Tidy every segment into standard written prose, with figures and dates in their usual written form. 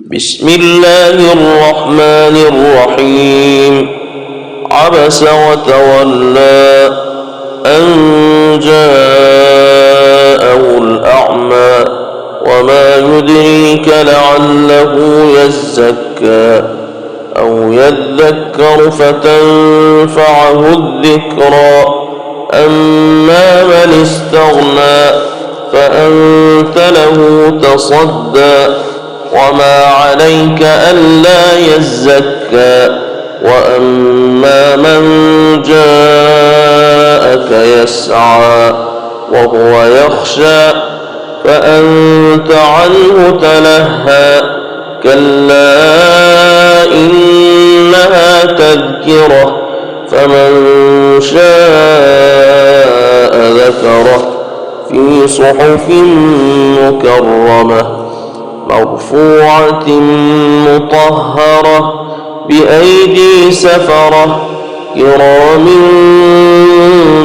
بسم الله الرحمن الرحيم. عبس وتولى أن جاءه الأعمى وما يدريك لعله يزكى أو يذكر فتنفعه الذكرى. أما من استغنى فأنت له تصدى وما عليك ألا يزكى. وأما من جاءك يسعى وهو يخشى فأنت عنه تلهى. كلا إنها تذكرة فمن شاء ذكره في صحف مكرمة مرفوعة مطهرة بأيدي سفرة كرام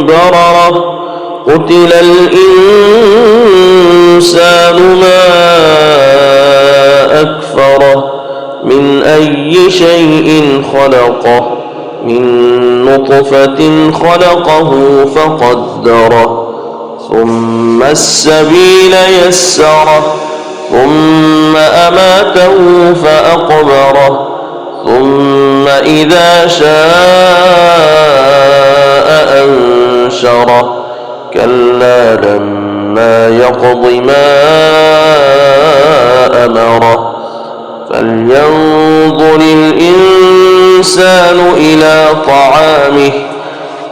بررة. قتل الإنسان ما أكفره من أي شيء خلقه من نطفة خلقه فقدره ثم السبيل يسره ثم أماته فأقبره ثم إذا شاء أنشره. كلا لما يقض ما أمره. فلينظر الإنسان إلى طعامه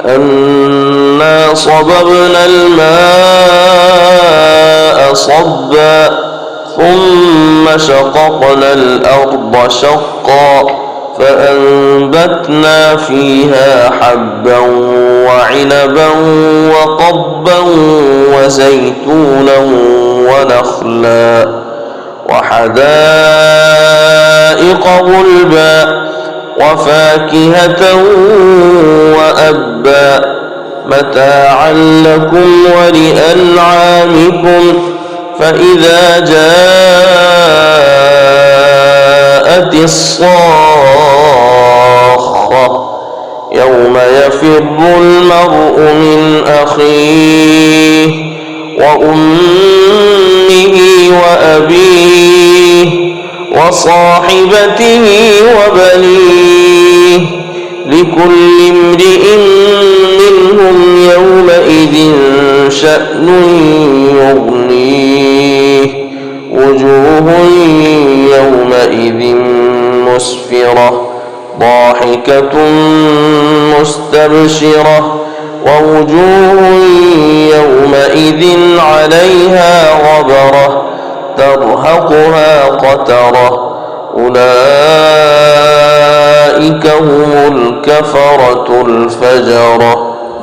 أنا صببنا الماء صبا ثم شققنا الأرض شقا فأنبتنا فيها حبا وعنبا وقضبا وزيتونا ونخلا وحدائق غلبا وفاكهة وأبا متاعا لكم ولأنعامكم. فإذا جاءت الصاخة يوم يفر المرء من أخيه وأمه وأبيه وصاحبته وبنيه لكل امرئ منهم يومئذ شأن يغنيه. وجوه يومئذ مسفرة ضاحكة مستبشرة ووجوه يومئذ عليها غبرة ترهقها قترة. أولئك هم الكفرة الفجرة.